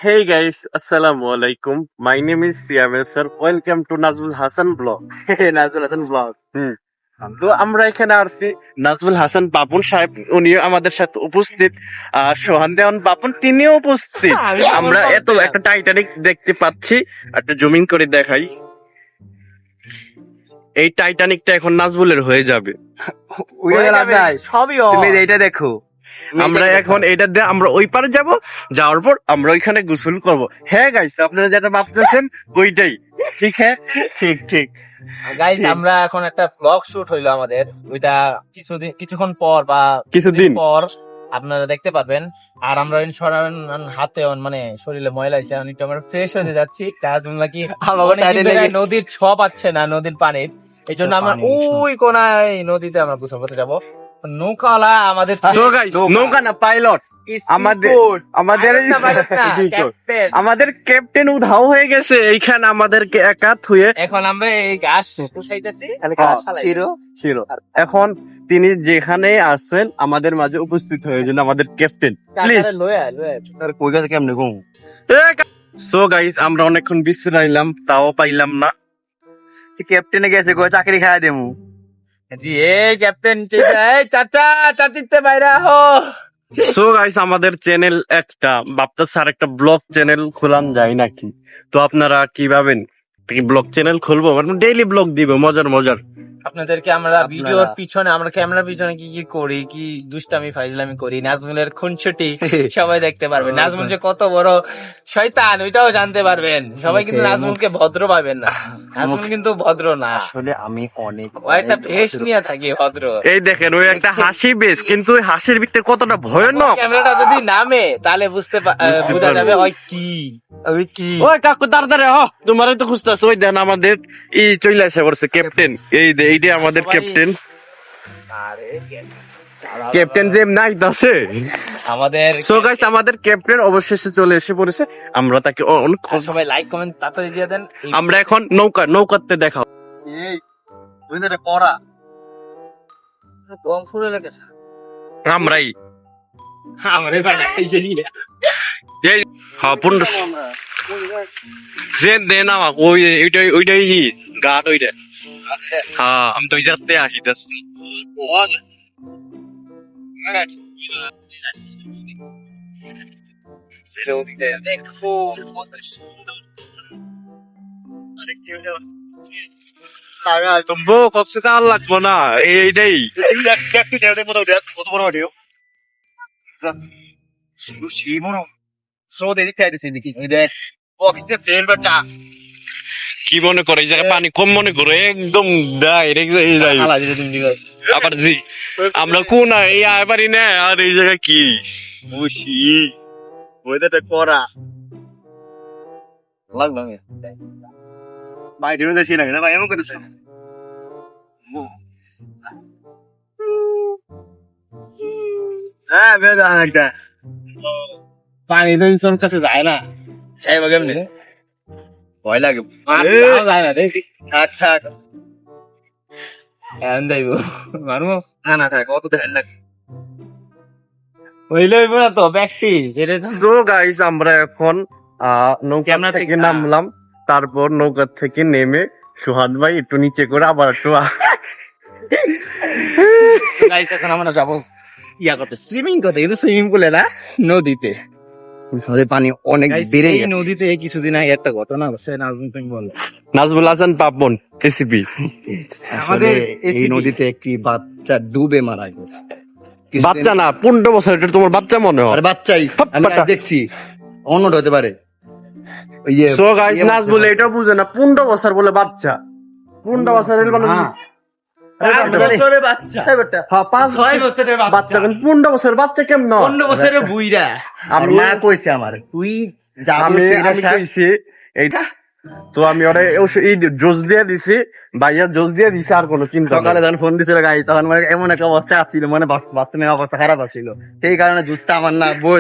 Hey guys, Assalamu alaikum. My name is Siam sir. Welcome to Nazmul Hassan blog. Nazmul Hasan blog. তো আমরা এখানে আসছি নাজমুল হাসান পাপন সাহেব, উনিও আমাদের সাথে উপস্থিত। সোহান দেওয়ান পাপন তিনিও উপস্থিত। আমরা এত একটা টাইটানিক দেখতে পাচ্ছি, একটা জুমিং করে দেখাই। এই টাইটানিকটা এখন নাজমুলের হয়ে যাবে। সবই তুমি এইটা দেখো। আমরা এখন এটা দিয়ে আমরা ওই পারে যাব, যাওয়ার পর আমরা ওইখানে গোসল করব। হ্যাঁ গাইস, আপনারা যেটা ভাবতেছেন ওইটাই ঠিক। হ্যাঁ ঠিক। গাইস, আমরা এখন একটা ব্লগ শুট হইলো আমাদের, ওইটা কিছুক্ষণ পর বা কিছুদিন পর আপনারা দেখতে পারবেন। আর আমরা হাতে মানে শরীরে ময়লা আছে, অনেকটা আমরা ফ্রেশ হতে যাচ্ছি। কাজ নাকি নদীর ছ পাচ্ছে না, নদীর পানির, এই জন্য আমরা ওই কোনায় নদীতে আমরা গোসল করতে যাবো। নৌকাওয়ালা আমাদের নৌকা না, পাইলট আমাদের ক্যাপ্টেন উধাও হয়ে গেছে এইখানে আমাদেরকে একা থুয়ে। এখন আমরা এই গাছ পুষাইতেছি। ছিল এখন তিনি যেখানে আসছেন আমাদের মাঝে উপস্থিত হয়েছেন আমাদের ক্যাপ্টেন। প্লিজ কই গেছে কেমনে ঘুম? সো গাইস, আমরা অনেকক্ষণ বিশ্রাইলাম, তাও পাইলাম না। ক্যাপ্টেনে গেছে কই চাকরি খাওয়া দেমু। জি, এই ক্যাপ্টেন চাচা চাচিতে বাইরা হো। সো গাইস, আমাদের চ্যানেল একটা ভাবতেছে আর একটা ব্লগ চ্যানেল খোলান যায় নাকি। তো আপনারা কি ভাবেন? ব্লগ চ্যানেল খুলবো, মানে ডেইলি ব্লগ দিব মজার। আপনাদেরকে আমরা ভিডিওর পিছনে, আমরা ক্যামেরার পিছনে কি কি করি, কি দুষ্টামি ফাইজলামি করি, নাজমুলের খুনসুটি সবাই দেখতে পারবেন। নাজমুল যে কত বড় শয়তান ওইটাও জানতে পারবেন। সবাই কিন্তু নাজমুলকে ভদ্র পাবেন না, নাজমুল কিন্তু ভদ্র না। আসলে আমি অনেক একটা ভেষ নিয়ে থাকি ভদ্র। এই দেখেন, ওই একটা হাসি বেশ, কিন্তু ওই হাসির ভিতরে কতটা ভয়ানক। ক্যামেরাটা যদি নামে তাহলে বোঝা যাবে ওই কি। ওই কাকু তাড়াতাড়ি তোমারই তো খুঁজতেছে। ওই দেন আমাদের চলে আসে পড়ছে ক্যাপ্টেন। এইটা আমাদের ক্যাপ্টেন। ক্যাপ্টেন যে নাইতাছে আমাদের। সো গাইস, আমাদের ক্যাপ্টেন অবশেষে চলে এসে পড়েছে। আমরা তাকে অনেক সবাই লাইক কমেন্ট তাড়াতাড়ি দিয়ে দেন। আমরা এখন নৌকাতে দেখাও। এই ওইটারে পড়া কম ফুলে লাগে আমরাই আমারে বানাইছে নি। এই পূর্ণ যে দেন আমাকে ওইটাই গাট ওইটা। হ্যাঁ, আমি তো ওই যাতে আসিতেছি। দেখো তুমবো কবসে চাল লাগবো না, এইটাই কত বড় ভিডিও সেই মনো স্রোত এদিক থেকে আইতেছে দেখি ওই দেখ বক্সে ফেল বাটা। কি মনে করে এই জায়গায় পানি কম মনে করে একদম ডাইরেক্ট যাই। আবার জি আমরা কোন এই আইবারি না, আর এই জায়গা কি মুশি ওইটা করা লাগলো আমি ভাই দিন দেশি না ভাই এমন করতেছে। হ্যাঁ বেদা একটা পানি তো তোর কাছে যায় না, চাইব কেমনে ভয় লাগে। যায় না দেখি। থাক এখন যাইব মারবো না থাক অত ধ্যান লাগে হইলে হইব না তো প্র্যাকটিস। সো গাইস, আমরা এখন নৌকা থেকে নামলাম। তারপর নৌকা থেকে নেমে সুহাদ ভাই একটু নিচে করে আবার একটু গাইস এখন আমরা যাবো করতে, সুইমিং করতে, কিন্তু সুইমিং পুলে না, নদীতে। পানি অনেক বেড়ে এই নদীতে কিছুদিন আগে একটা ঘটনা হচ্ছে, নাজমুল তুমি বলো। নাজমুল হাসান পাপন এসিপি। আমাদের এই নদীতে একটি বাচ্চা ডুবে মারা গেছে। বাচ্চা না, 15 বছর। এটা তোমার বাচ্চা মনে হয়? আরে বাচ্চাই, আমি দেখছি অন্যটা হতে পারে। সো গাইস, নাজমুল এটা বুঝে না, 15 বছর বলে বাচ্চা। 15 বছরের মানে 5 বছরের বাচ্চা। হ্যাঁ, 6 বছরের বাচ্চা। 15 বছরের বাচ্চা কেমন? 15 বছরের বুইড়া। আমি না কইছি আমার তুই আমি কইছি এইটা তো আমি ওরে এই জোস দিয়ে দিছি, ভাইয়া জোস দিয়ে দিছি, আর কোনো চিন্তা। সকালে যখন ফোন দিছিল গাইস তখন মানে এমন একটা অবস্থা আসছিল, মানে বাথরুমের অবস্থা খারাপ আছিল, সেই কারণে জুসটা আমার না বই